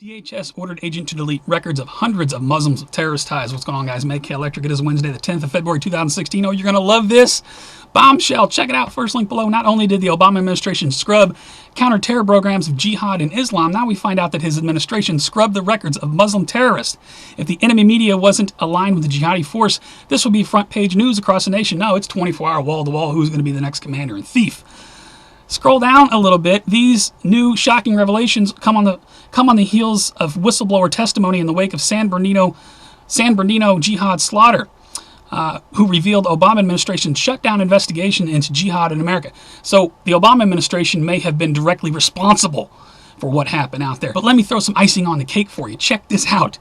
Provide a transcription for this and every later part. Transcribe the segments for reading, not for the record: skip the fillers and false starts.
DHS ordered agent to delete records of hundreds of Muslims with terrorist ties. What's going on, guys? Make Electric. It is Wednesday, the 10th of February, 2016. Oh, you're going to love this. Bombshell. Check it out. First link below. Not only did the Obama administration scrub counter-terror programs of jihad and Islam, now we find out that his administration scrubbed the records of Muslim terrorists. If the enemy media wasn't aligned with the jihadi force, this would be front-page news across the nation. No, it's 24-hour wall-to-wall. Who's going to be the next commander and thief? Scroll down a little bit. These new shocking revelations come on the heels of whistleblower testimony in the wake of San Bernardino jihad slaughter, who revealed Obama administration shut down investigation into jihad in America. So the Obama administration may have been directly responsible for what happened out there. But let me throw some icing on the cake for you. Check this out.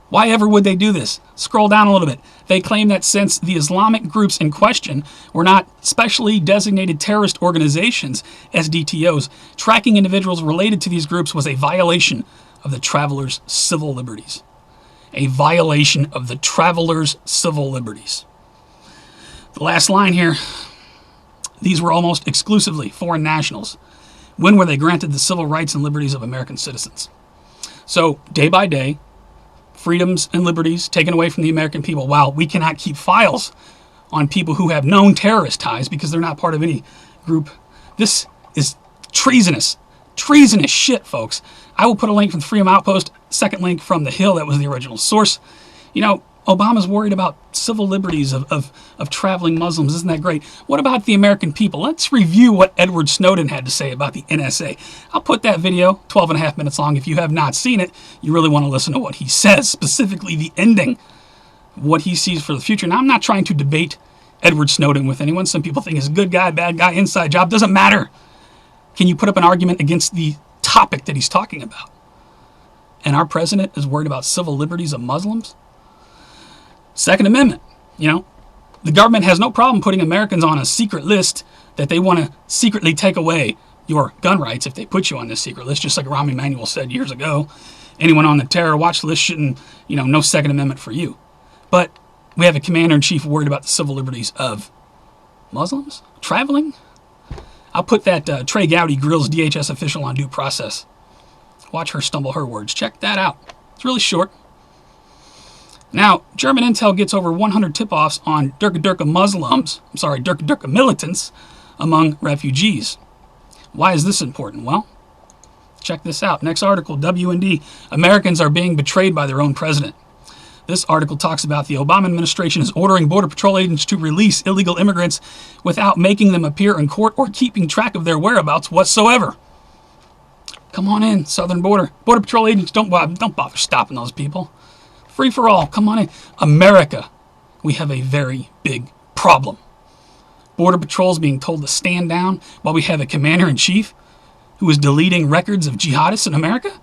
Why ever would they do this? Scroll down a little bit. They claim that since the Islamic groups in question were not specially designated terrorist organizations, SDTOs, tracking individuals related to these groups was a violation of the traveler's civil liberties. A violation of the traveler's civil liberties. The last line here, these were almost exclusively foreign nationals. When were they granted the civil rights and liberties of American citizens? So, day by day, freedoms and liberties taken away from the American people, while we cannot keep files on people who have known terrorist ties because they're not part of any group. This is treasonous shit, folks. I will put a link from the Freedom Outpost, second link from The Hill, that was the original source. You know, Obama's worried about civil liberties of traveling Muslims. Isn't that great? What about the American people? Let's review what Edward Snowden had to say about the NSA. I'll put that video, 12 and a half minutes long. If you have not seen it, you really want to listen to what he says, specifically the ending, what he sees for the future. Now, I'm not trying to debate Edward Snowden with anyone. Some people think he's a good guy, bad guy, inside job. Doesn't matter. Can you put up an argument against the topic that he's talking about? And our president is worried about civil liberties of Muslims? Second Amendment, you know, the government has no problem putting Americans on a secret list that they want to secretly take away your gun rights if they put you on this secret list, just like Rahm Emanuel said years ago. Anyone on the terror watch list shouldn't, no Second Amendment for you. But we have a commander-in-chief worried about the civil liberties of Muslims traveling. I'll put that Trey Gowdy grills DHS official on due process. Watch her stumble her words. Check that out. It's really short. Now, German intel gets over 100 tip-offs on Derka militants among refugees. Why is this important? Well, check this out. Next article, WND, Americans are being betrayed by their own president. This article talks about the Obama administration is ordering Border Patrol agents to release illegal immigrants without making them appear in court or keeping track of their whereabouts whatsoever. Come on in, southern border. Border Patrol agents, don't bother stopping those people. Free for all. Come on in. America, we have a very big problem. Border Patrol's being told to stand down while we have a commander-in-chief who is deleting records of jihadists in America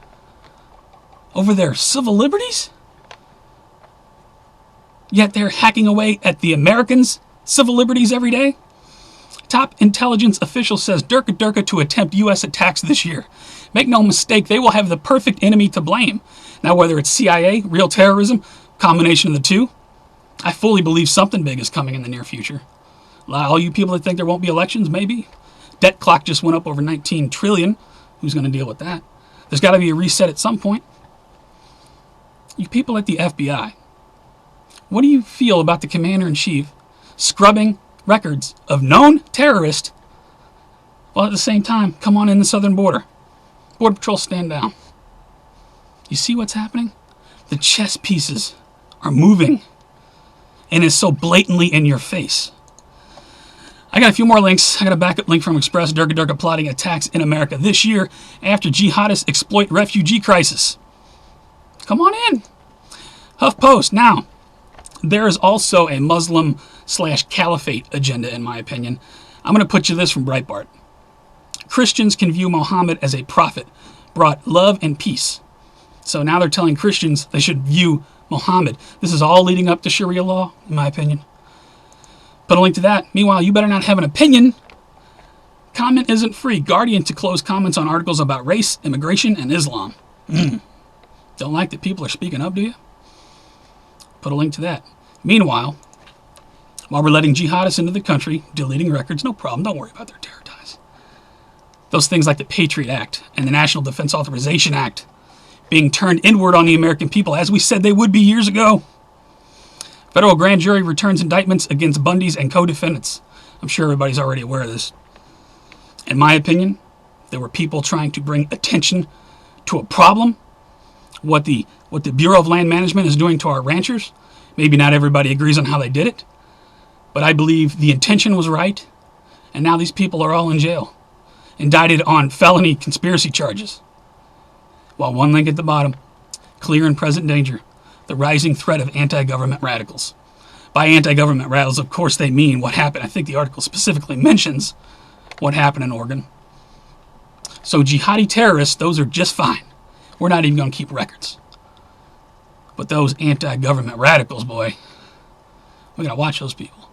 over their civil liberties? Yet they're hacking away at the Americans' civil liberties every day? Top intelligence official says Derka to attempt U.S. attacks this year. Make no mistake, they will have the perfect enemy to blame. Now, whether it's CIA, real terrorism, combination of the two, I fully believe something big is coming in the near future. All you people that think there won't be elections, maybe. Debt clock just went up over 19 trillion. Who's going to deal with that? There's got to be a reset at some point. You people at the FBI, what do you feel about the commander-in-chief scrubbing records of known terrorists while at the same time, come on in the southern border? Border Patrol, stand down. You see what's happening? The chess pieces are moving, and it's so blatantly in your face. I got a few more links. I got a backup link from Express. Derka plotting attacks in America this year after jihadists exploit refugee crisis. Come on in. HuffPost. Now, there is also a Muslim/caliphate agenda, in my opinion. I'm going to put you this from Breitbart. Christians can view Muhammad as a prophet, brought love and peace. So now they're telling Christians they should view Muhammad. This is all leading up to Sharia law, in my opinion. Put a link to that. Meanwhile, you better not have an opinion. Comment isn't free. Guardian to close comments on articles about race, immigration, and Islam. Don't like that people are speaking up, do you? Put a link to that. Meanwhile, while we're letting jihadists into the country, deleting records, no problem. Don't worry about their terror ties. Those things like the Patriot Act and the National Defense Authorization Act being turned inward on the American people, as we said they would be years ago. Federal grand jury returns indictments against Bundy's and co-defendants. I'm sure everybody's already aware of this. In my opinion, there were people trying to bring attention to a problem, what the Bureau of Land Management is doing to our ranchers. Maybe not everybody agrees on how they did it, but I believe the intention was right, and now these people are all in jail, indicted on felony conspiracy charges. While one link at the bottom, clear and present danger, the rising threat of anti-government radicals. By anti-government radicals, of course, they mean what happened. I think the article specifically mentions what happened in Oregon. So jihadi terrorists, those are just fine. We're not even going to keep records. But those anti-government radicals, boy, we got to watch those people.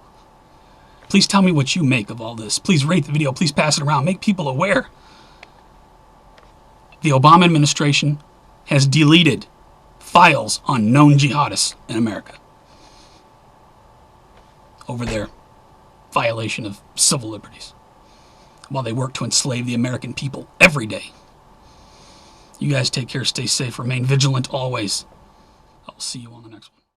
Please tell me what you make of all this. Please rate the video. Please pass it around. Make people aware. The Obama administration has deleted files on known jihadists in America over their violation of civil liberties while they work to enslave the American people every day. You guys take care, stay safe, remain vigilant always. I'll see you on the next one.